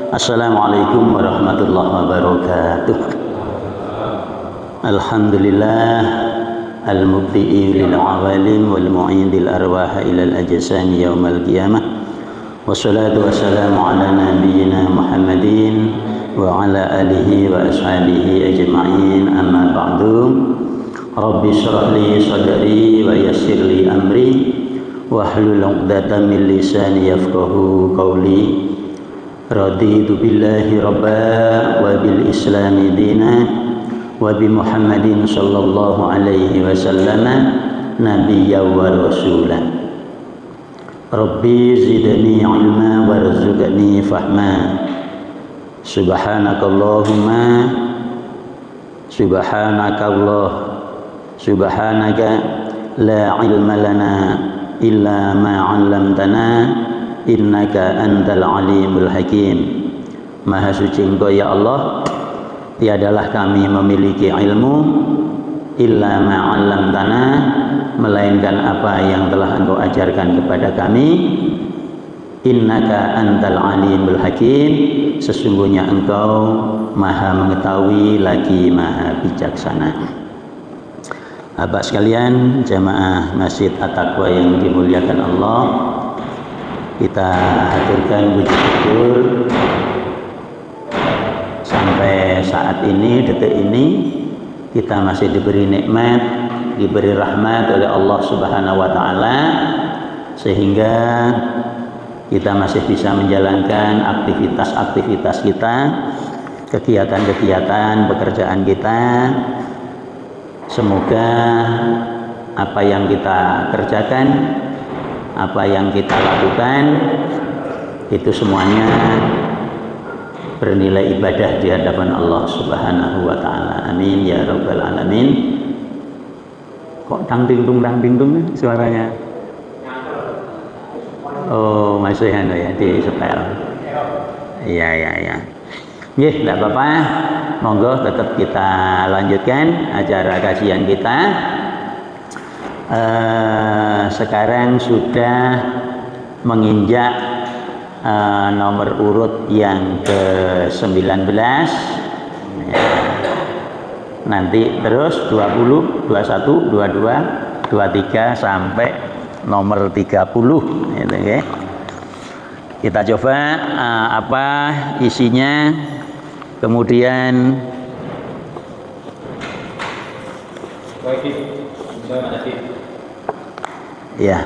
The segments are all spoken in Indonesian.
Assalamualaikum warahmatullahi wabarakatuh. Alhamdulillah al-mubdi'i lil awalim wal mu'idil arwah ila al-ajsam yaumal qiyamah. Wassalatu wassalamu ala nabiyyina Muhammadin wa ala alihi wa ashabihi ajma'in, amma ba'du. Rabbi shrah li sadri wa yassir li amri wahlul 'uqdatam min lisani yafqahu qawli. Raditu billahi rabba wa bil islami dina wa bi Muhammadin sallallahu alaihi wasallam nabiyya wa rasulah. Rabbi zidni ilma warzuqni fahma. Subhanakallahumma subhanaka la ilma lana illa ma 'allamtana innaka antal alimul hakim. Maha suci Engkau ya Allah, tiadalah kami memiliki ilmu illa ma 'allamtana, melainkan apa yang telah Engkau ajarkan kepada kami. Innaka antal alimul hakim, sesungguhnya Engkau maha mengetahui lagi maha bijaksana. Bapak sekalian, jamaah Masjid At-Taqwa yang dimuliakan Allah, kita haturkan puji syukur sampai saat ini, detik ini kita masih diberi nikmat, diberi rahmat oleh Allah Subhanahu wa taala, sehingga kita masih bisa menjalankan aktivitas-aktivitas kita, kegiatan-kegiatan pekerjaan kita. Semoga apa yang kita kerjakan, apa yang kita lakukan, itu semuanya bernilai ibadah di hadapan Allah Subhanahu wa taala. Amin ya rabbal alamin. Kok dang ding dung suaranya? Oh, masih ya di setel. Iya. Nggih, enggak apa-apa. Monggo tetap kita lanjutkan acara kajian kita. Sekarang sudah menginjak nomor urut yang ke-19. Nanti terus 20, 21, 22, 23 sampai nomor 30 gitu ya. Kita coba apa isinya, kemudian ya,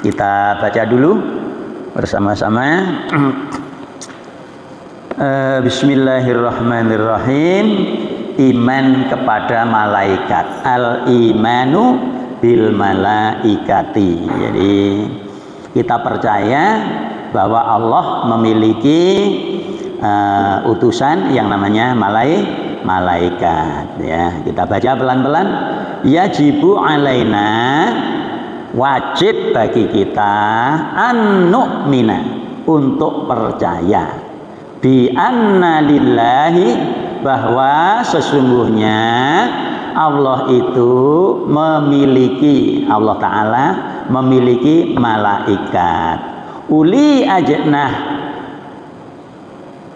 kita baca dulu bersama-sama. Bismillahirrahmanirrahim. Iman kepada malaikat. Al-imanu bil malaikati. Jadi kita percaya bahwa Allah memiliki utusan yang namanya malaikat. Ya, kita baca pelan-pelan. Yajibu alaina, wajib bagi kita, an nu'mina, untuk percaya, bi anna lillahi, bahwa sesungguhnya Allah itu memiliki, Allah Ta'ala memiliki malaikat uli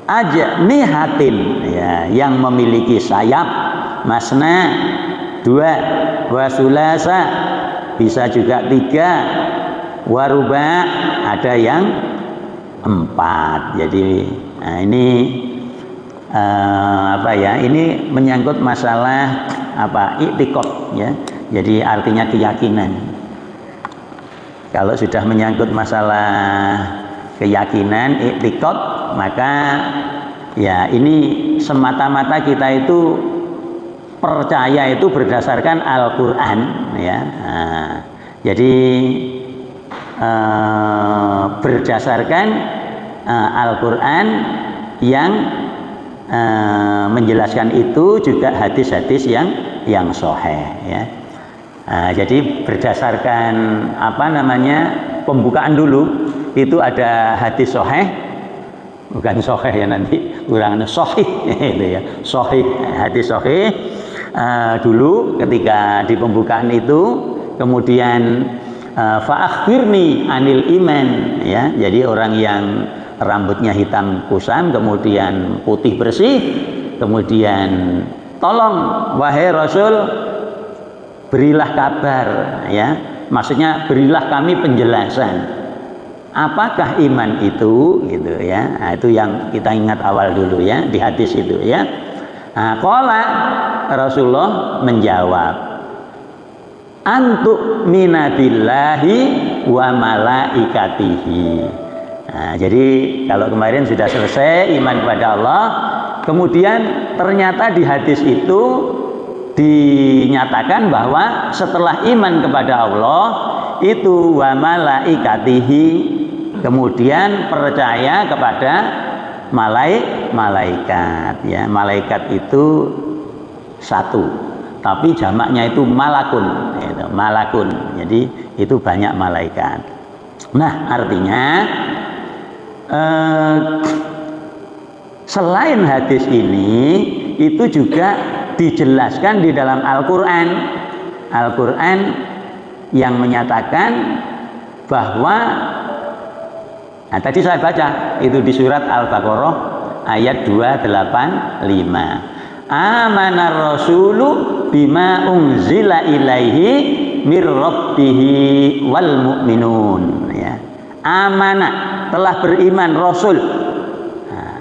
ajnihatin, ya, yang memiliki sayap, masna 2, wasulasa bisa juga 3, waruba ada yang 4. Jadi ini apa ya, ini menyangkut masalah apa, i'tiqad ya. Jadi artinya keyakinan. Kalau sudah menyangkut masalah keyakinan, i'tiqad, maka ya ini semata-mata kita itu percaya itu berdasarkan Al-Qur'an ya. Jadi berdasarkan Al-Qur'an yang menjelaskan itu, juga hadis-hadis yang sahih ya. Jadi berdasarkan apa namanya, pembukaan dulu itu ada hadis sahih, bukan sahih ya, nanti kurang sahih itu ya, sahih, hadis sahih dulu ketika di pembukaan itu. Kemudian fa akhbirni anil iman ya. Jadi orang yang rambutnya hitam kusam, kemudian putih bersih, kemudian tolong wahai Rasul berilah kabar, ya, maksudnya berilah kami penjelasan apakah iman itu, gitu ya. Nah, itu yang kita ingat awal dulu ya di hadis itu ya. Nah, qala Rasulullah menjawab, antu minabillahi wa malaikatihi. Nah, jadi kalau kemarin sudah selesai iman kepada Allah, kemudian ternyata di hadis itu dinyatakan bahwa setelah iman kepada Allah itu wa malaikatihi, kemudian percaya kepada malaikat ya. Malaikat itu satu, tapi jamaknya itu malakun, gitu, malakun. Jadi itu banyak malaikat. Nah, artinya selain hadis ini itu juga dijelaskan di dalam Al-Quran. Al-Quran yang menyatakan bahwa, nah tadi saya baca itu di surat Al-Baqarah ayat 285. Amanar rasulu bima unzila ilaihi mir rabbihi wal mu'minun, ya. Amana, telah beriman Rasul. Nah,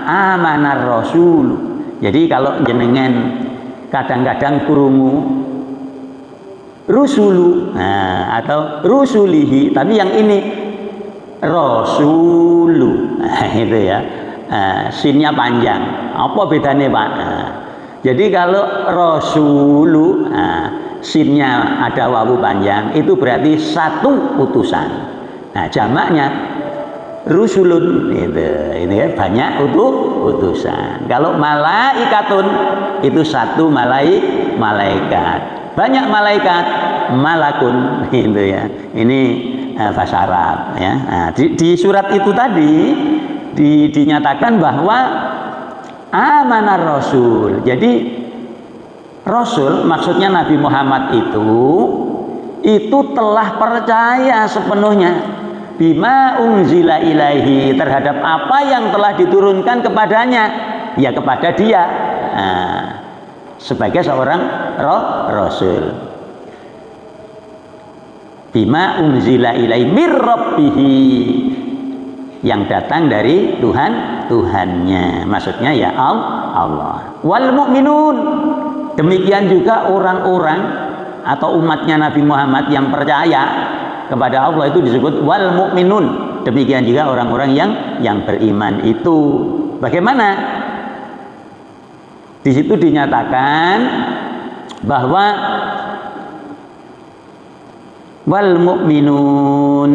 amanar Rasul. Jadi kalau jenengan kadang-kadang kurungu rusulu, nah, atau rusulihi, tapi yang ini rasulu, nah, itu ya. Sinnya panjang. Apa bedanya, Pak? Nah, jadi kalau rasulu, sinnya ada wawu panjang, itu berarti satu utusan. Nah, jamaknya rusulun, itu ya, banyak utusan. Kalau malaikatun itu satu malaikat. Banyak malaikat, malakun, itu ya. Ini bahasa Arab ya. Nah, di surat itu tadi dinyatakan bahwa amanar Rasul. Jadi Rasul maksudnya Nabi Muhammad itu telah percaya sepenuhnya bima unzila ilaihi, terhadap apa yang telah diturunkan kepadanya, ya kepada dia, sebagai seorang Rasul. Bima unzila ilaihi mir rabbihi, yang datang dari Tuhannya, maksudnya ya Allah. Wal mu'minun, demikian juga orang-orang atau umatnya Nabi Muhammad yang percaya kepada Allah itu disebut wal mu'minun. Demikian juga orang-orang yang beriman itu. Bagaimana? Di situ dinyatakan bahwa wal mu'minun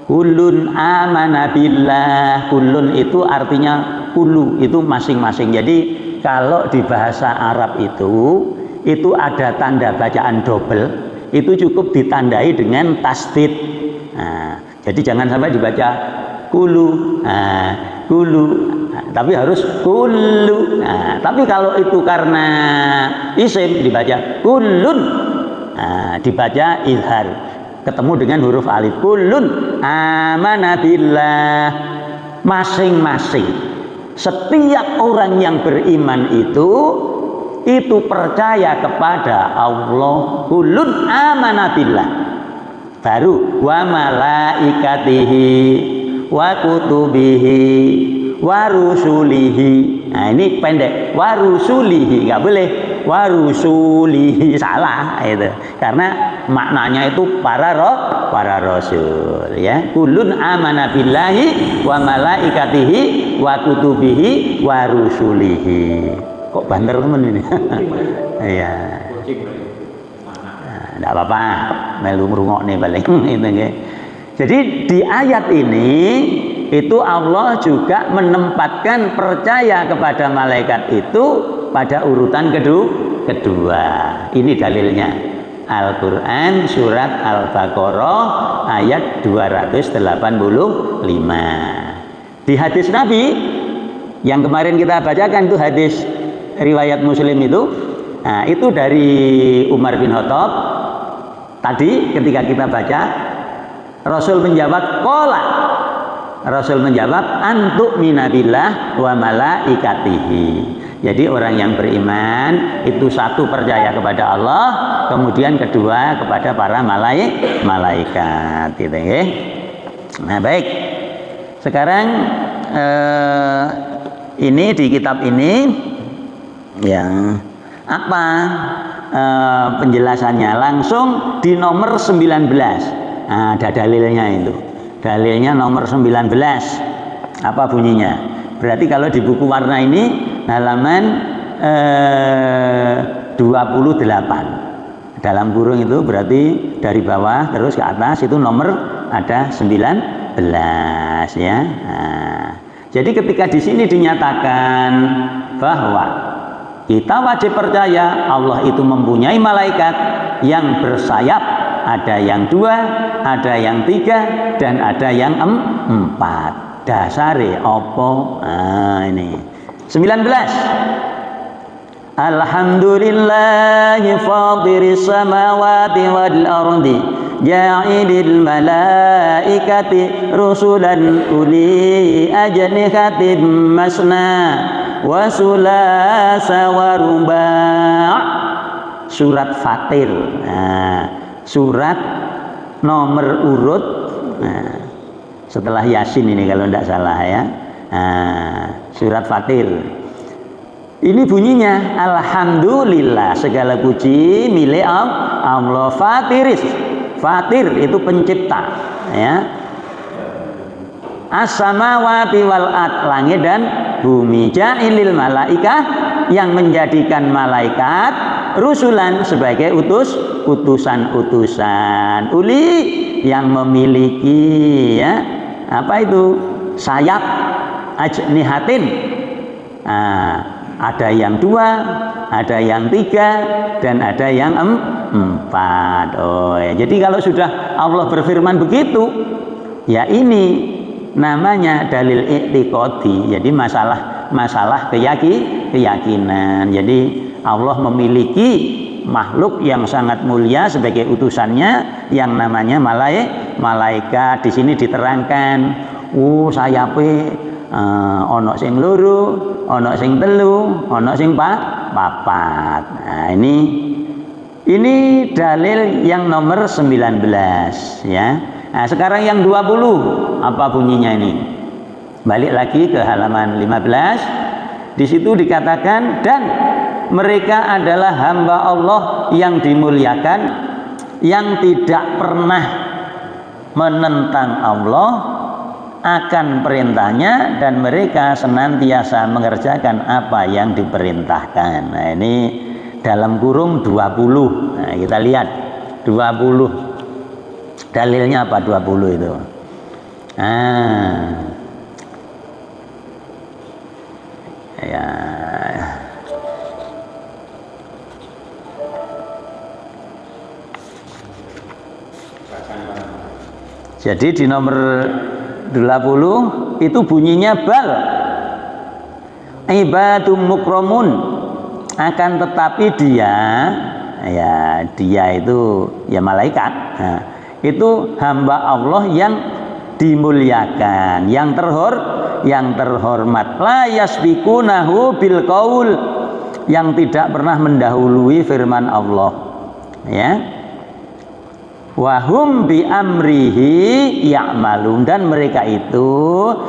kullun amana billah. Kullun itu artinya kulu, itu masing-masing. Jadi kalau di bahasa Arab itu ada tanda bacaan double, itu cukup ditandai dengan tasdid. Nah, jadi jangan sampai dibaca kulu, kulu, tapi harus kulu. Nah, tapi kalau itu karena isim dibaca kulun, dibaca izhar, ketemu dengan huruf alif. Kullun amana billah, masing-masing, setiap orang yang beriman itu percaya kepada Allah. Kullun amana billah, baru wa malaikatihi wa kutubihi wa rusulihi. Nah, ini pendek, wa rusulihi, nggak boleh wa rusulihi, salah itu, karena maknanya itu para rasul ya. Kullun amana billahi wa malaikatihi wa kutubihi wa rusulihi. Kok banter temen ini? Iya. Enggak apa-apa, melu ngrungokne paling itu nggih. Jadi di ayat ini itu Allah juga menempatkan percaya kepada malaikat itu pada urutan kedua. Ini dalilnya. Al-Quran surat Al-Baqarah ayat 285. Di hadis Nabi yang kemarin kita bacakan itu hadis riwayat Muslim itu dari Umar bin Khattab. Tadi ketika kita baca, Rasul menjawab qala, Rasul menjawab antuk minabillah wa malaikatihi. Jadi orang yang beriman itu satu percaya kepada Allah, kemudian kedua kepada para malaikat gitu ya. Nah, baik. Sekarang ini di kitab ini ya apa penjelasannya langsung di nomor 19. Nah, ada dalilnya itu. Dalilnya nomor 19. Apa bunyinya? Berarti kalau di buku warna ini halaman 28. Dalam kurung itu berarti dari bawah terus ke atas itu nomor ada 19 ya. Nah, jadi ketika di sini dinyatakan bahwa kita wajib percaya Allah itu mempunyai malaikat yang bersayap, ada yang 2, ada yang 3, dan ada yang 4. Dasare opo? Nah, ini 19. Alhamdulillahi fatiris samawati wal ardi ja'ilil malaikati rusulan uli ajnihatin masna wa sulasa wa ruba'. Surat Fatir. Nah, surat nomor urut setelah Yasin ini kalau tidak salah ya. Nah, surat Fatir. Ini bunyinya alhamdulillah, segala puji milik Allah. Fatiris. Fatir itu pencipta ya. As-samawati wal ard, langit dan bumi. Ja'ilil malaikah, yang menjadikan malaikat rusulan sebagai utusan-utusan. Uli, yang memiliki ya apa itu sayap, ajnihatin. Ada yang 2, ada yang 3, dan ada yang 4. Oh ya. Jadi kalau sudah Allah berfirman begitu, ya ini namanya dalil i'tiqadi. Jadi masalah keyakinan. Jadi Allah memiliki makhluk yang sangat mulia sebagai utusannya yang namanya malaikat. Di sini diterangkan, sayape ono sing loro, ono sing telu, ono sing papat. Nah, ini dalil yang nomor 19 ya. Nah, sekarang yang 20 apa bunyinya ini? Balik lagi ke halaman 15. Di situ dikatakan, dan mereka adalah hamba Allah yang dimuliakan, yang tidak pernah menentang Allah akan perintahnya, dan mereka senantiasa mengerjakan apa yang diperintahkan. Nah, ini dalam kurung 20. Nah, kita lihat 20. Dalilnya apa 20 itu? Ya. Jadi di nomor 20 itu bunyinya bal ibadum mukramun, akan tetapi dia itu ya malaikat. Nah, itu hamba Allah yang dimuliakan, yang terhormat. La yasbiqunahu bil qaul, yang tidak pernah mendahului firman Allah. Ya. Wahum bi amrihi ya'malun, dan mereka itu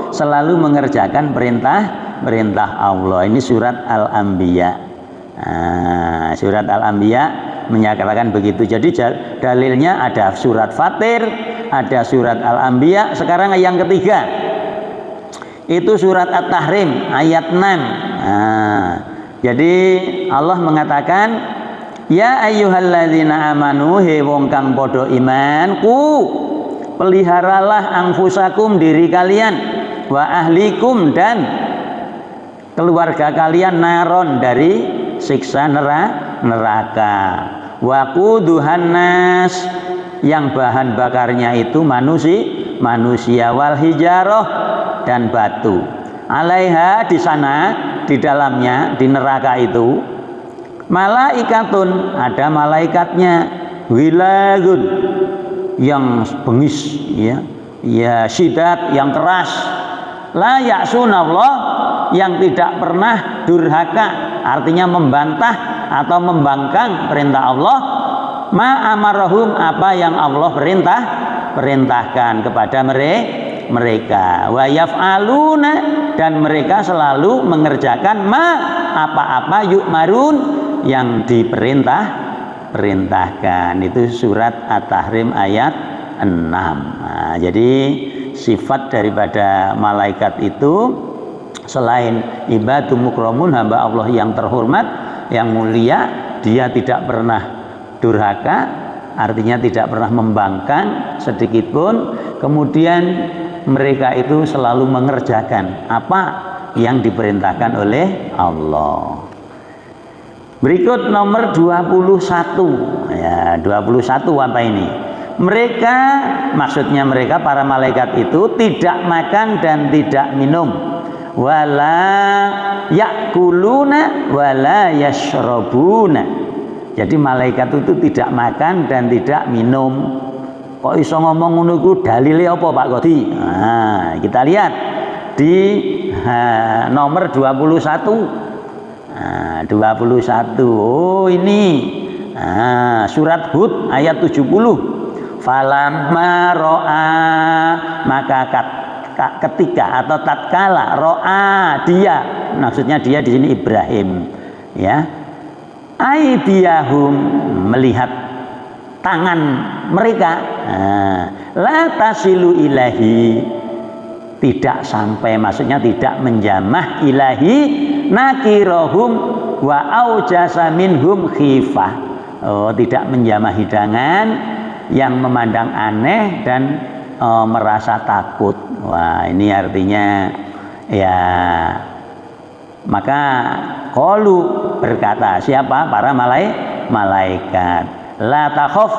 selalu mengerjakan perintah Allah. Ini surat Al-Anbiya. Nah, surat Al-Anbiya menyatakan begitu. Jadi dalilnya ada surat Fatir, ada surat Al-Anbiya. Sekarang yang ketiga itu surat At-Tahrim ayat 6. Nah, jadi Allah mengatakan, ya ayyuhalladzina amanu, he wong kang padha iman, peliharalah anfusakum, diri kalian, wa ahlikum, dan keluarga kalian, naron, dari siksa neraka. Wa quduhan nas, yang bahan bakarnya itu manusia, wal hijarah, dan batu. Alaiha, di sana, di dalamnya, di neraka itu, malaikatun, ada malaikatnya, wiladun, yang bengis ya, ya syidat, yang keras. La ya'sunallah, yang tidak pernah durhaka, artinya membantah atau membangkang perintah Allah. Ma amarahum, apa yang Allah perintahkan kepada mereka. Wa yaf'aluna, dan mereka selalu mengerjakan ma, apa-apa yu'marun, yang diperintahkan. Itu surat At-Tahrim ayat 6. Nah, jadi sifat daripada malaikat itu selain ibadu mukramun, hamba Allah yang terhormat, yang mulia, dia tidak pernah durhaka, artinya tidak pernah membangkang sedikit pun. Kemudian mereka itu selalu mengerjakan apa yang diperintahkan oleh Allah. Berikut nomor 21. Ya, 21 apa ini? Mereka, maksudnya mereka para malaikat itu tidak makan dan tidak minum. Wala yakuluna wala yashrabuna. Jadi malaikat itu tidak makan dan tidak minum. Kok iso ngomong ngono iku dalile apa Pak Kodi? Nah, kita lihat di nomor 21. Nah, 21. Oh, ini. Surat Hud ayat 70. Falamma ro'a, maka ketika atau tatkala ro'a, dia, maksudnya dia di sini Ibrahim, ya, aidiyahum, melihat tangan mereka, la tasilu ilahi, tidak sampai, maksudnya tidak menjamah, ilahi nakirohum wa aujasa minhum khifah. Oh, tidak menjamah hidangan yang memandang aneh dan merasa takut. Wah, ini artinya ya, maka qalu, berkata siapa? Para malaikat, la takhaf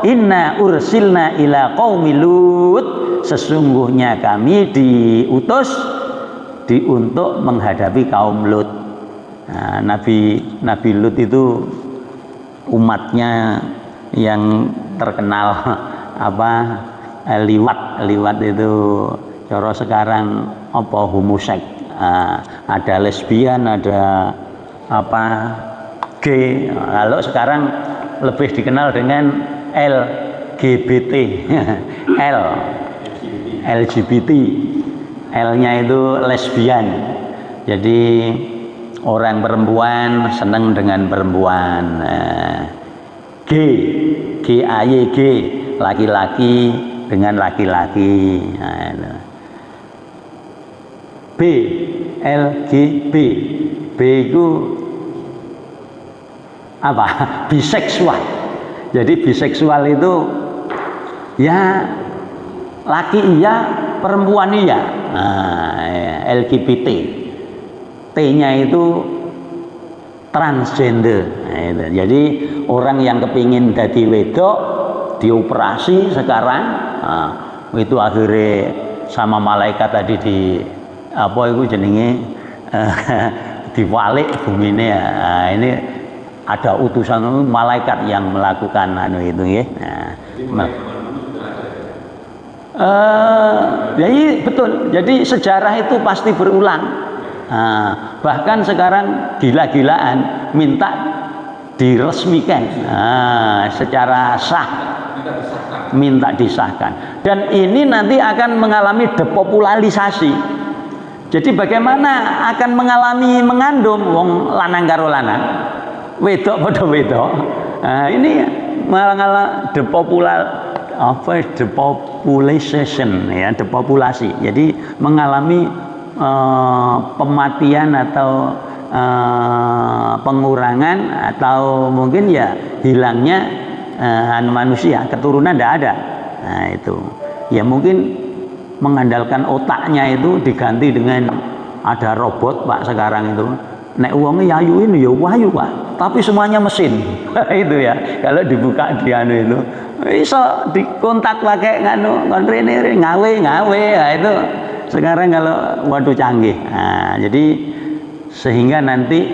inna ursilna ila qaumi Lut, sesungguhnya kami diutus untuk menghadapi kaum Lut. Nah, Nabi Lut itu umatnya yang terkenal liwat itu cara sekarang apa, homoseks, ada lesbian, ada gay. Kalau sekarang lebih dikenal dengan LGBT. LGBT, L-nya itu lesbian. Jadi orang perempuan senang dengan perempuan. GAYG, laki-laki dengan laki-laki. BLGB, B itu apa? Biseksual. Jadi biseksual itu ya laki iya, perempuan iya. LGBT, T-nya itu transgender. Jadi orang yang kepingin jadi wedok dioperasi sekarang, itu akhirnya sama malaikat tadi di apa itu jenenge diwalik bumi ini. Ini ada utusan malaikat yang melakukan itu ya. Jadi betul. Jadi sejarah itu pasti berulang. Bahkan sekarang gila-gilaan minta diresmikan secara sah, minta disahkan. Dan ini nanti akan mengalami depopulasi. Jadi bagaimana akan mengalami mengandung wong lanang karo lanang, wedok pada wedok. Ini malah depopulation ya, depopulasi. Jadi mengalami pematian atau pengurangan atau mungkin ya hilangnya manusia, keturunan tidak ada. Nah itu ya mungkin mengandalkan otaknya itu diganti dengan ada robot Pak sekarang itu. Nek uangnya yayu ini ya wahyu Pak, tapi semuanya mesin. Itu ya kalau dibuka di anu itu bisa dikontak pakai nganu kontainer ngawe nah, itu sekarang kalau waduh canggih. Nah, jadi sehingga nanti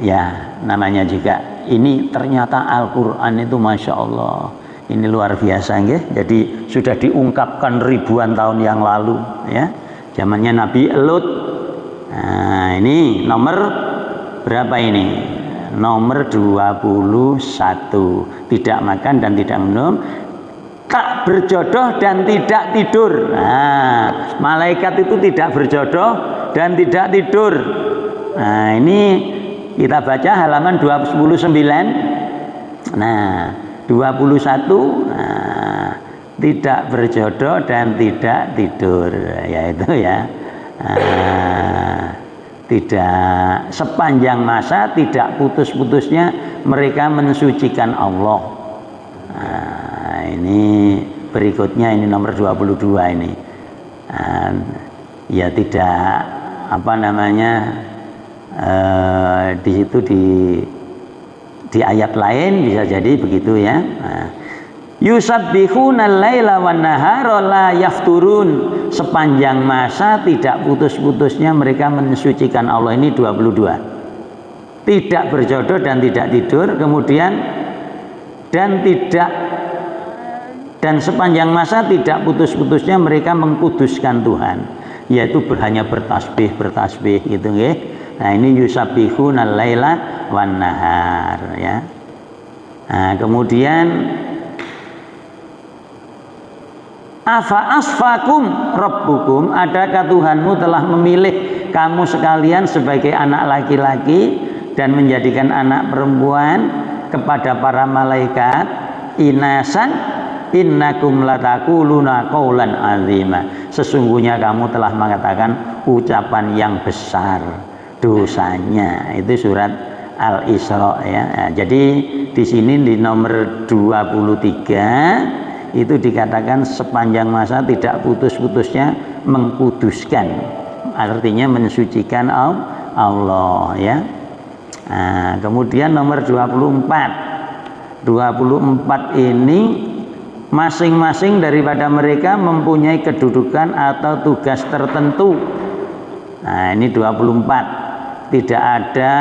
ya namanya juga ini ternyata Al-Quran itu Masya Allah Ini luar biasa nggih. Jadi sudah diungkapkan ribuan tahun yang lalu ya. Zamannya Nabi Lut. Nah, ini nomor berapa ini? Nomor 21. Tidak makan dan tidak minum, tak berjodoh dan tidak tidur. Nah, malaikat itu tidak berjodoh dan tidak tidur. Nah, ini kita baca halaman 29. Nah, 21. Nah, tidak berjodoh dan tidak tidur, yaitu ya. Tidak sepanjang masa, tidak putus-putusnya mereka mensucikan Allah. Nah, ini berikutnya, ini nomor 22 ini. Ya tidak apa namanya, di situ di ayat lain bisa jadi begitu ya. Yusabbihuna al-laila wan nahara la yafturun. Sepanjang masa tidak putus-putusnya mereka mensucikan Allah. Ini 22. Tidak berjodoh dan tidak tidur, kemudian dan sepanjang masa tidak putus-putusnya mereka mengkuduskan Tuhan, yaitu hanya bertasbih gitu nggih. Nah, ini yusabbihuna al-laila wan nahar ya. Nah, kemudian afa asfakum rabbukum, adakah Tuhanmu telah memilih kamu sekalian sebagai anak laki-laki dan menjadikan anak perempuan kepada para malaikat? Inasan innakum latakuluna qaulan azima, sesungguhnya kamu telah mengatakan ucapan yang besar dosanya. Itu surat Al-Isra ya. Nah, jadi di sini di nomor 23 itu dikatakan sepanjang masa tidak putus-putusnya mengkuduskan, artinya mensucikan Allah ya. Nah, kemudian nomor 24 ini masing-masing daripada mereka mempunyai kedudukan atau tugas tertentu. Nah, ini 24. Tidak ada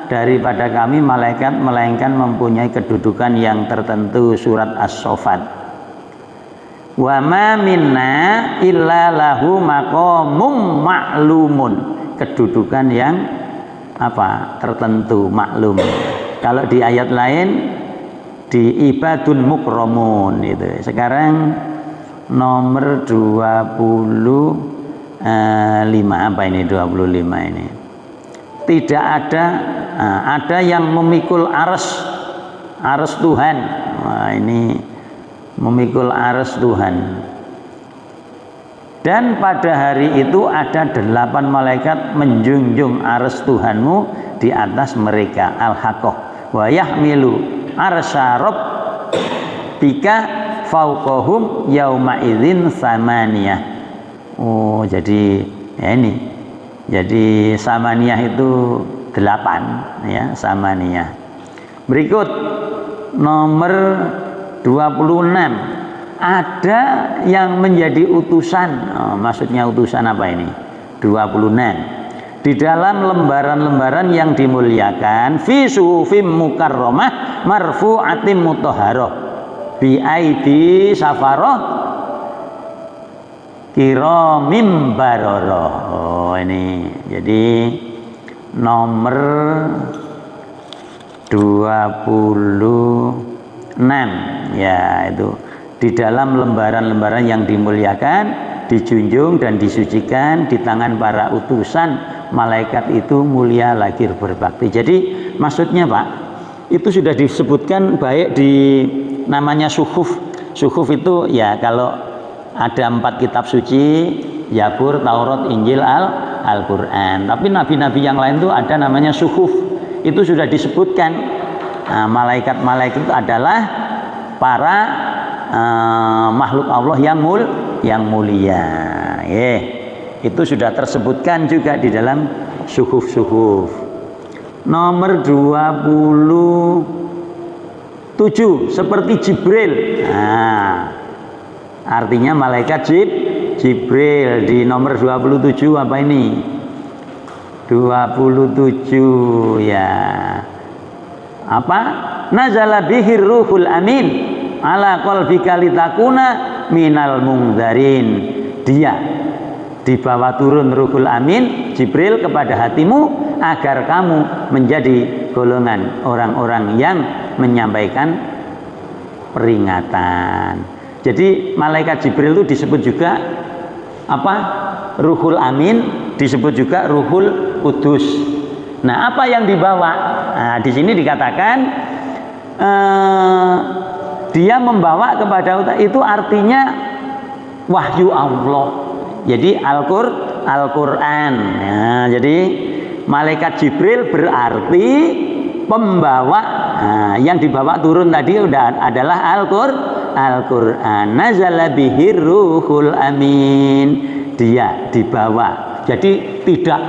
daripada kami malaikat melainkan mempunyai kedudukan yang tertentu, surat As-Saffat. Wa ma minna illa lahu maqamum ma'lumun, kedudukan yang apa? Tertentu, maklum. Kalau di ayat lain di ibadun mukramun itu. Sekarang nomor 25 apa ini 25 ini? Tidak ada yang memikul arsy Tuhan. Wah, ini memikul arsy Tuhan. Dan pada hari itu ada 8 malaikat menjunjung arsy Tuhanmu di atas mereka. Al-Haqqah wa yahmilu arsya rabbika fauqahum yauma idzin samaniyah. Oh, jadi ya ini. Jadi samaniyah itu 8 ya, samaniyah. Berikut nomor 26, ada yang menjadi utusan. Maksudnya utusan apa ini? 26. Di dalam lembaran-lembaran yang dimuliakan, fi suhufim mukarramah marfu'atim mutahharah bi aidi safarah kiramim bararah. Oh, ini jadi nomor 26 ya, itu di dalam lembaran-lembaran yang dimuliakan, dijunjung dan disucikan di tangan para utusan malaikat itu mulia lagi berbakti. Jadi maksudnya Pak, itu sudah disebutkan baik di namanya suhuf. Suhuf itu ya kalau ada 4 kitab suci, Zabur, Taurat, Injil, Al-Quran. Tapi nabi-nabi yang lain itu ada namanya suhuf. Itu sudah disebutkan. Nah, malaikat-malaikat itu adalah para makhluk Allah yang mulia. Itu sudah tersebutkan juga di dalam suhuf-suhuf. Nomor 27 seperti Jibril. Nah, artinya malaikat Jibril di nomor 27 apa ini? 27 ya. Apa? Nazala bihir ruhul amin. ala qalbika litakuna minal mungdarin. Dia dibawa turun Ruhul Amin Jibril kepada hatimu agar kamu menjadi golongan orang-orang yang menyampaikan peringatan. Jadi malaikat Jibril itu disebut juga apa? Ruhul Amin, disebut juga Ruhul Kudus. Nah, apa yang dibawa? Nah, di sini dikatakan dia membawa kepada umat, itu artinya wahyu Allah. Jadi Al-Qur'an. Nah, jadi malaikat Jibril berarti pembawa. Nah, yang dibawa turun tadi adalah Al-Qur'an. Nazala bihir Ruhul Amin. Dia dibawa. Jadi tidak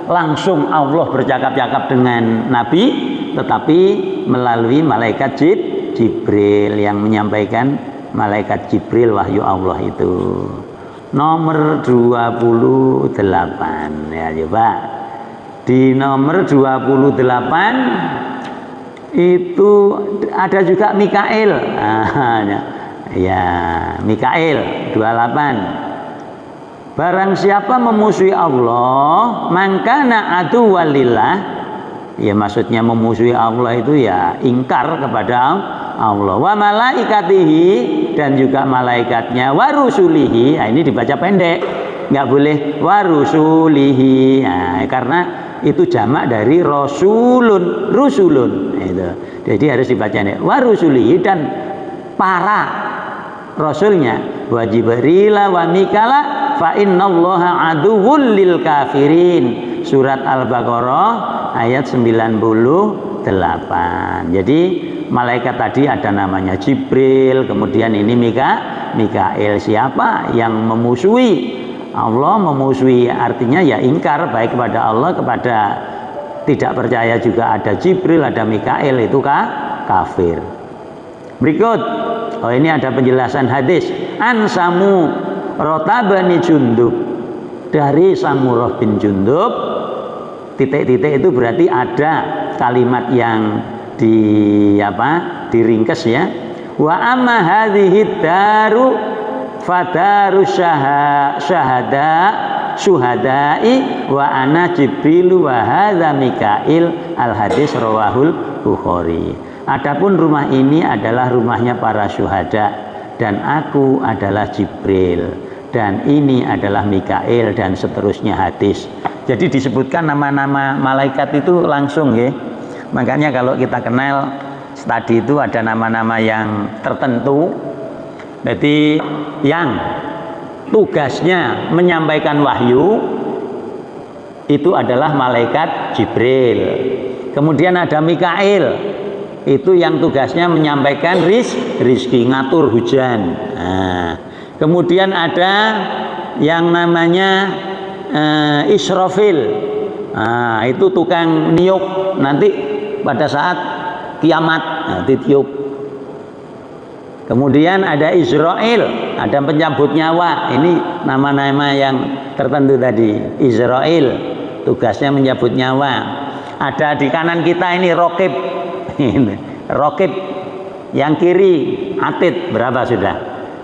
langsung Allah bercakap-cakap dengan Nabi, tetapi melalui malaikat Jibril yang menyampaikan, malaikat Jibril wahyu Allah itu. Nomor 28 ya, coba. Di nomor 28 itu ada juga Mikail. Ya, Mikail 28. Barang siapa memusuhi Allah, mangkana aduwalillah, ya maksudnya memusuhi Allah itu ya ingkar kepada Allah, wa malaikatihi, dan juga malaikatnya, wa rusulihi. Nah, ini dibaca pendek, nggak boleh wa rusulihi. Nah, karena itu jamak dari rusulun itu. Jadi harus dibaca ini wa rusulihi, dan para rasulnya, wa Jibril wa Mikala fa innallaha aduwwul lil kafirin. Surat Al-Baqarah ayat 98. Jadi malaikat tadi ada namanya Jibril, kemudian ini Mikail. Siapa yang memusuhi Allah, memusuhi artinya ya ingkar baik kepada Allah, kepada tidak percaya juga ada Jibril, ada Mikail, itu kafir. Berikut, ini ada penjelasan hadis. An Samurah bin Jundub, dari Samurah bin Jundub, titik-titik itu berarti ada kalimat yang diringkes ya. Wa amma hadhihi daru fadaru syuhada'i wa ana Jibril wa hadza Mikail. Al hadis rawahul Bukhari. Adapun rumah ini adalah rumahnya para syuhada, dan aku adalah Jibril, dan ini adalah Mikail, dan seterusnya hadis. Jadi disebutkan nama-nama malaikat itu langsung ya. Makanya kalau kita kenal tadi itu ada nama-nama yang tertentu. Jadi yang tugasnya menyampaikan wahyu itu adalah malaikat Jibril. Kemudian ada Mikail, itu yang tugasnya menyampaikan rizki, ngatur hujan. Nah, kemudian ada yang namanya Israfil. Nah, itu tukang niup nanti pada saat kiamat, nanti tiup. Kemudian ada Israel, ada pencabut nyawa. Ini nama-nama yang tertentu tadi. Israel, tugasnya mencabut nyawa. Ada di kanan kita ini Rokib. Rokib. Yang kiri Atid. Berapa sudah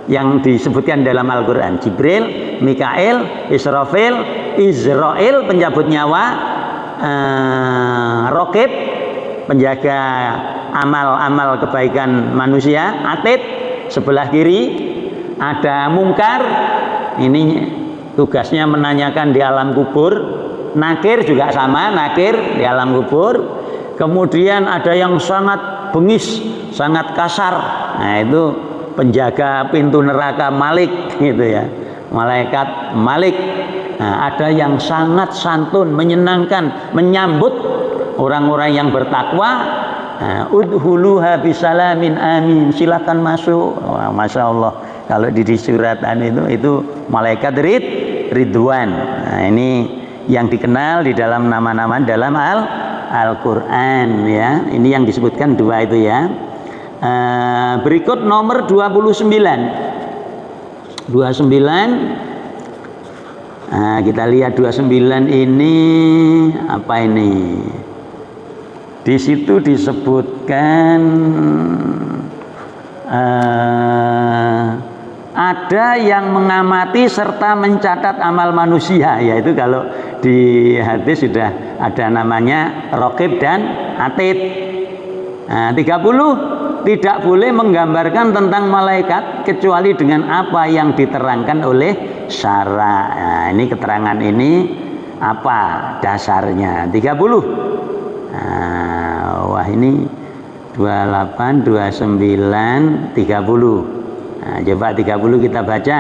yang disebutkan dalam Al-Quran? Jibril, Mikail, Israfil, Israel pencabut nyawa, Rokib penjaga amal-amal kebaikan manusia, Atid sebelah kiri. Ada Mungkar, ini tugasnya menanyakan di alam kubur. Nakir juga sama, Nakir di alam kubur. Kemudian ada yang sangat bengis, sangat kasar. Nah, itu penjaga pintu neraka, Malik gitu ya. Malaikat Malik. Nah, ada yang sangat santun, menyenangkan, menyambut orang-orang yang bertakwa. Udhuluha bisalamin amin, silakan masuk. Wah, Masya Allah, kalau di suratan itu malaikat Ridwan. Nah, ini yang dikenal di dalam nama-nama dalam Al-Quran ya. Ini yang disebutkan dua itu ya. Berikut nomor 29. Nah, kita lihat 29 ini apa ini? Di situ disebutkan ada yang mengamati serta mencatat amal manusia, yaitu kalau di hadis sudah ada namanya raqib dan atid. 30, tidak boleh menggambarkan tentang malaikat kecuali dengan apa yang diterangkan oleh syara. Nah, ini keterangan ini apa dasarnya? 30. Wah, ini 28, 29, 30. Nah, coba 30 kita baca.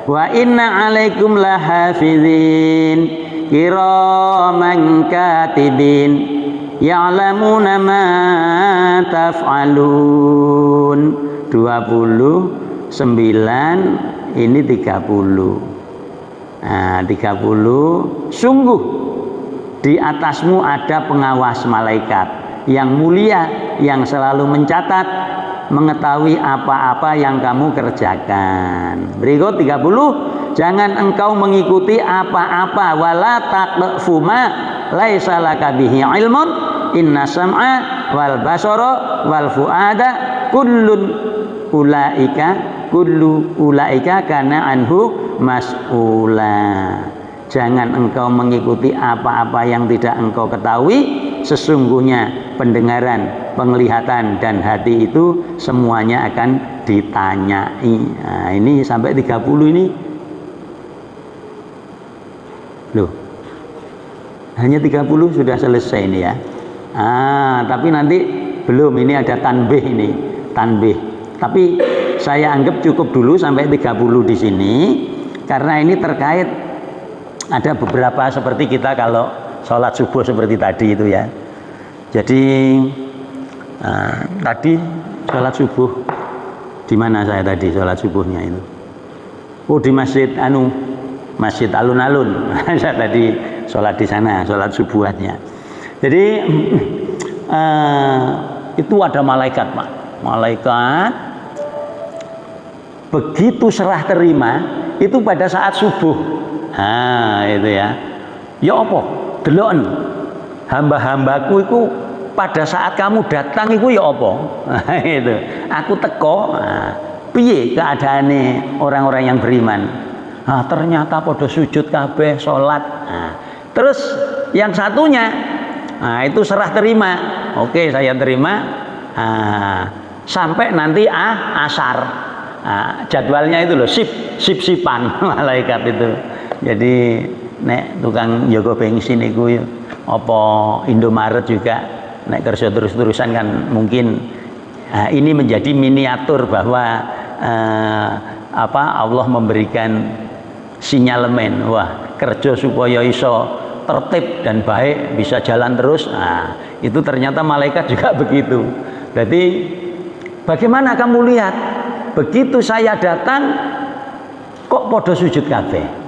Wa inna alaikum lahafizin kiraman katibin ya'lamuna ma taf'alun. 29 ini 30. Nah, 30 sungguh di atasmu ada pengawas malaikat yang mulia yang selalu mencatat, mengetahui apa-apa yang kamu kerjakan. Berikut 30, jangan engkau mengikuti apa-apa, wala taqfu ma laisa laka bihi ilmun, inna sam'a wal basara wal fuada kullu ulaika kana anhu mas'ula. Jangan engkau mengikuti apa-apa yang tidak engkau ketahui, sesungguhnya pendengaran, penglihatan dan hati itu semuanya akan ditanyai. Nah, ini sampai 30 ini loh, hanya 30 sudah selesai ini ya. Tapi nanti belum, ini ada tanbih ini, tanbih. Tapi saya anggap cukup dulu sampai 30 di sini karena ini terkait ada beberapa seperti kita kalau sholat subuh seperti tadi itu ya. Jadi tadi sholat subuh di mana saya tadi sholat subuhnya itu? Oh, di masjid masjid alun-alun. Saya tadi sholat di sana, sholat subuhannya. Jadi itu ada malaikat, Pak. Malaikat begitu serah terima itu pada saat subuh. Itu ya. Ya apa? Deloken hamba-hambaku itu pada saat kamu datang itu ya apa? Itu. Aku teko, piye keadaane orang-orang yang beriman? Ternyata pada sujud kabeh, salat. Terus yang satunya, itu serah terima. Oke, saya terima. Sampai nanti asar. Jadwalnya itu loh, sip-sipan malaikat itu. Jadi nek tukang jaga bensin iku apa Indomaret juga nek kerja terus-terusan kan mungkin ini menjadi miniatur bahwa Allah memberikan sinyalemen, wah kerja supaya iso tertib dan baik, bisa jalan terus. Itu ternyata malaikat juga begitu. Jadi bagaimana kamu lihat begitu saya datang kok podo sujud kabeh?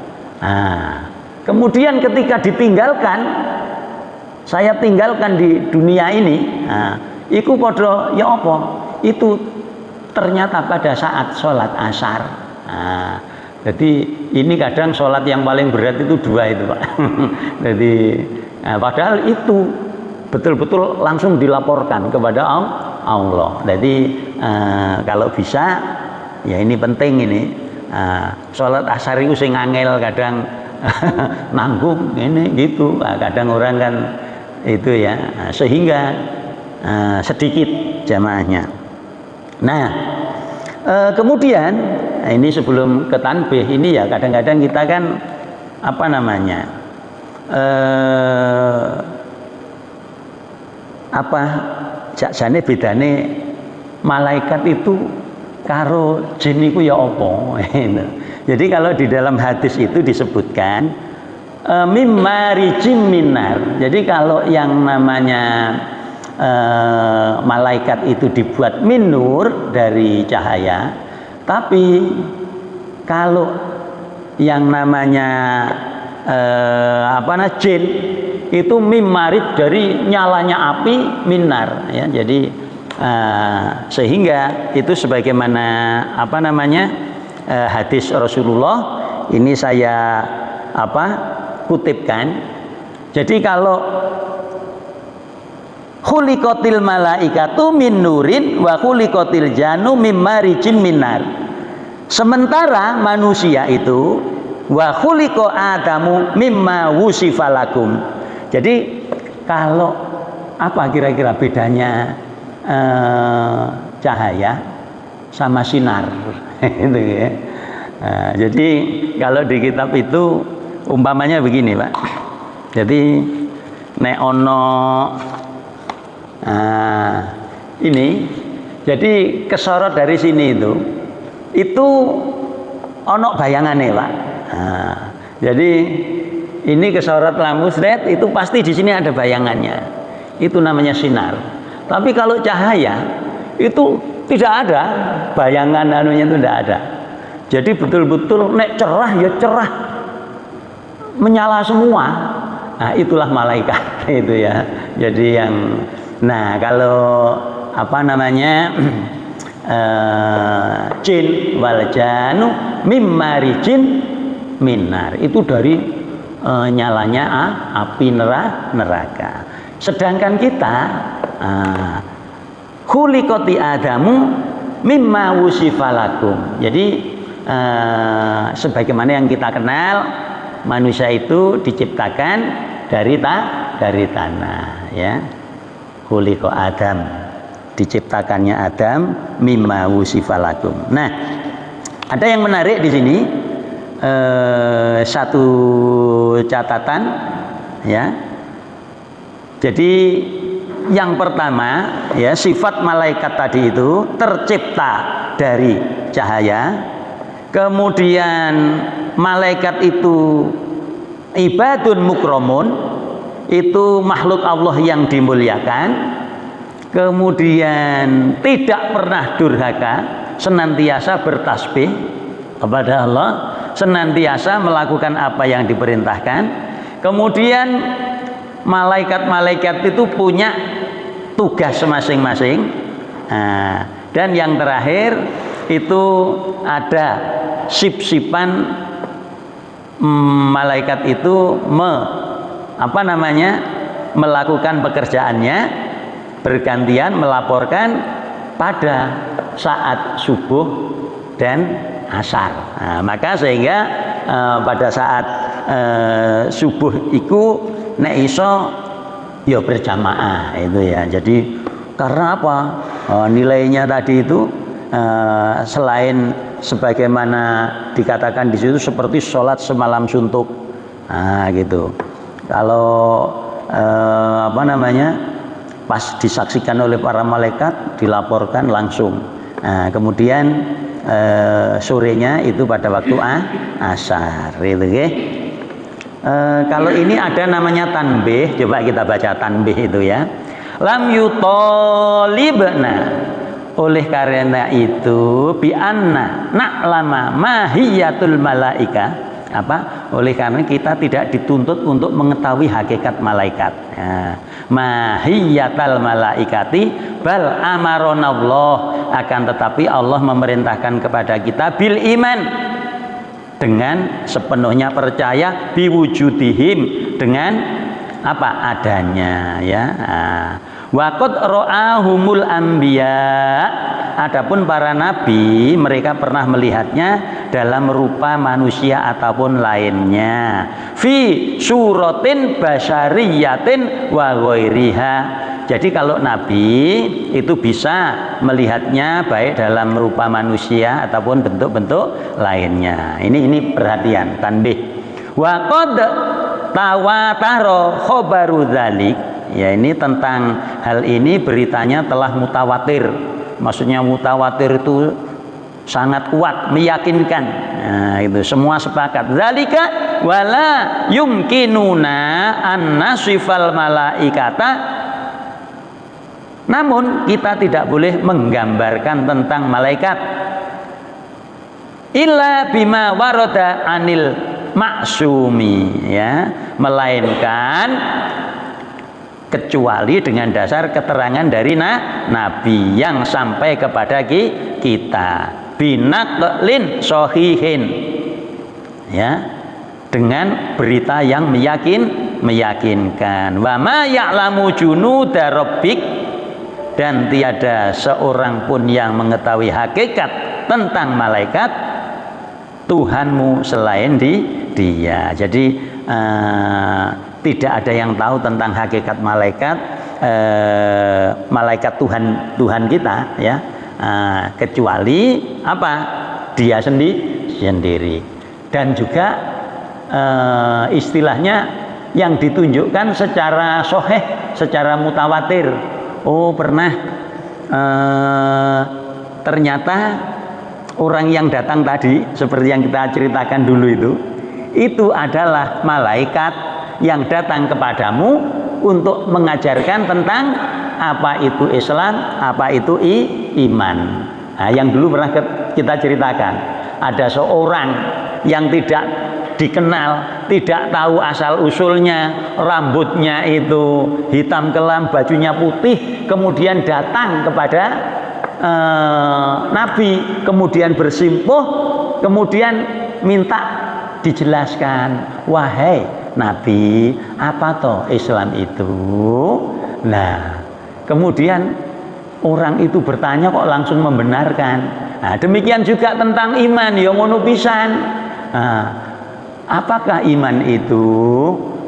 Kemudian ketika ditinggalkan, saya tinggalkan di dunia ini, iku podo ya apa? Itu ternyata pada saat sholat asar. Jadi ini kadang sholat yang paling berat itu 2 itu, Pak. Jadi padahal itu betul-betul langsung dilaporkan kepada Allah. Jadi kalau bisa ya ini penting ini. Sholat asar itu sing angel kadang nanggung ini gitu. Kadang orang kan itu ya, sehingga sedikit jamaahnya. Nah, kemudian ini sebelum ke tanbih ini ya kadang-kadang kita kan apa namanya jane bedane malaikat itu karo jin iku ya apa. Jadi kalau di dalam hadis itu disebutkan mimmarijim minar. Jadi kalau yang namanya malaikat itu dibuat min nur dari cahaya, tapi kalau yang namanya jin itu mimmarid dari nyalanya api minar ya. Jadi sehingga itu sebagaimana hadis Rasulullah ini saya kutipkan. Jadi kalau khuliqatil malaikatu min nurin wa khuliqatil jannu mim marijin minar. Sementara manusia itu wa khuliqa adamu mimma wusifalakum. Jadi kalau apa kira-kira bedanya cahaya sama sinar itu ya. Jadi kalau di kitab itu umpamanya begini Pak. Jadi nek ono ini jadi kesorot dari sini itu ono bayangannya Pak. Jadi ini kesorot lampu sret itu pasti di sini ada bayangannya. Itu namanya sinar. Tapi kalau cahaya itu tidak ada bayangan anunya, itu tidak ada. Jadi betul-betul nek cerah ya cerah, menyala semua. Nah itulah malaikat itu ya. Jadi yang kalau apa namanya jin wal janu mimmarijin minar, itu dari nyalanya api neraka. Sedangkan kita khuliqati adamu mimma wusifalakum. Jadi sebagaimana yang kita kenal, manusia itu diciptakan dari tanah ya. Khuliqa Adam, diciptakannya Adam mimma wusifalakum. Nah, ada yang menarik di sini, satu catatan ya. Jadi yang pertama ya, sifat malaikat tadi itu tercipta dari cahaya. Kemudian malaikat itu ibadun mukramun, itu makhluk Allah yang dimuliakan. Kemudian tidak pernah durhaka, senantiasa bertasbih kepada Allah, senantiasa melakukan apa yang diperintahkan. Kemudian malaikat-malaikat itu punya tugas masing-masing. Dan yang terakhir itu ada sip-sipan malaikat itu melakukan pekerjaannya bergantian melaporkan pada saat subuh dan asar. Maka sehingga pada saat subuh itu nek iso ya berjamaah itu ya. Jadi karena apa? Nilainya tadi itu selain sebagaimana dikatakan di situ seperti sholat semalam suntuk, gitu. Kalau pas disaksikan oleh para malaikat dilaporkan langsung. Kemudian sorenya itu pada waktu asar, gitu ya. Kalau ini ada namanya tanbih, coba kita baca tanbih itu ya. Lam yutolibna, oleh karena itu bi anna na'lama mahiyatul malaika, oleh karena kita tidak dituntut untuk mengetahui hakikat malaikat. Mahiyatal malaikati bal amaronallah, akan tetapi Allah memerintahkan kepada kita bil iman, dengan sepenuhnya percaya, biwujudihim, dengan adanya ya. Waqad ra'ahumul anbiya, adapun para nabi mereka pernah melihatnya dalam rupa manusia ataupun lainnya, fi suratin basyariyatin wa ghairiha. Jadi kalau nabi itu bisa melihatnya baik dalam rupa manusia ataupun bentuk-bentuk lainnya. Ini perhatian tanbih. Wa qad tawatara khabaru dzalik. Ya, ini tentang hal ini beritanya telah mutawatir. Maksudnya mutawatir itu sangat kuat, meyakinkan. Itu semua sepakat. Dzalika wala yumkinuna an nasifal malaikata, namun kita tidak boleh menggambarkan tentang malaikat illa bima warada anil maksumi, ya, melainkan kecuali dengan dasar keterangan dari nabi yang sampai kepada kita, binaqlin sahihin, ya, dengan berita yang meyakinkan. Wa ma ya'lamu junuda rabbik, dan tiada seorang pun yang mengetahui hakikat tentang malaikat Tuhanmu selain dia. Jadi tidak ada yang tahu tentang hakikat malaikat, malaikat Tuhan kita ya, kecuali apa? Dia sendiri. Dan juga istilahnya yang ditunjukkan secara sahih, secara mutawatir. Oh, pernah ternyata orang yang datang tadi seperti yang kita ceritakan dulu itu adalah malaikat yang datang kepadamu untuk mengajarkan tentang apa itu Islam, apa itu iman. Nah, yang dulu pernah kita ceritakan, ada seorang yang tidak dikenal, tidak tahu asal usulnya, rambutnya itu hitam kelam, bajunya putih, kemudian datang kepada Nabi, kemudian bersimpuh, kemudian minta dijelaskan, wahai Nabi, apa toh Islam itu? Nah, kemudian orang itu bertanya kok langsung membenarkan. Nah, demikian juga tentang iman, ya ngono pisan. Nah, apakah iman itu?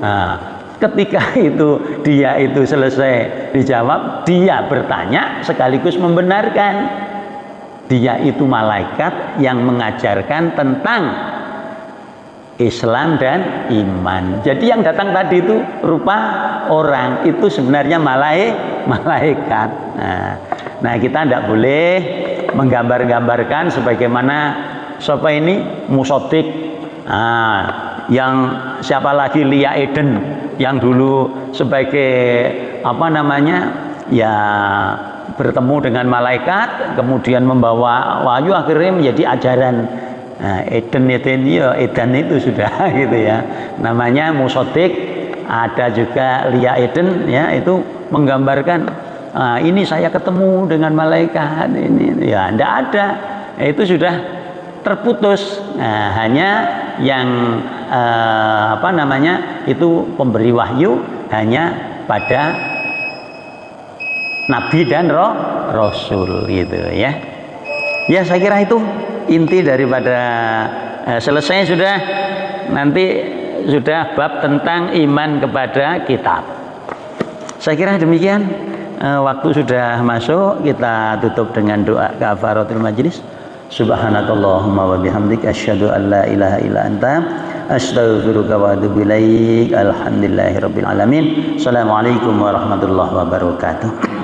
Nah, ketika itu dia itu selesai dijawab, dia bertanya sekaligus membenarkan. Dia itu malaikat yang mengajarkan tentang Islam dan iman. Jadi yang datang tadi itu rupa orang, itu sebenarnya malaikat. Nah, kita tidak boleh menggambar-gambarkan sebagaimana siapa ini Musodik, yang siapa lagi Lia Eden yang dulu sebagai apa namanya ya bertemu dengan malaikat, kemudian membawa wahyu, akhirnya menjadi ajaran. Nah, Edan itu sudah gitu ya. Namanya Musodik, ada juga Lia Eden ya, itu menggambarkan ini saya ketemu dengan malaikat ini. Ya, tidak ada. Itu sudah terputus. Nah, hanya yang apa namanya itu pemberi wahyu hanya pada Nabi dan Rasul gitu ya. Ya, saya kira itu inti daripada selesai sudah, nanti sudah bab tentang iman kepada kitab. Saya kira demikian. Waktu sudah masuk, kita tutup dengan doa kafaratul majlis. Subhanakallahumma wa bihamdika asyhadu an la ilaha illa anta astaghfiruka wa atubu ilaik. Alhamdulillahirabbil alamin. Assalamualaikum warahmatullahi wabarakatuh.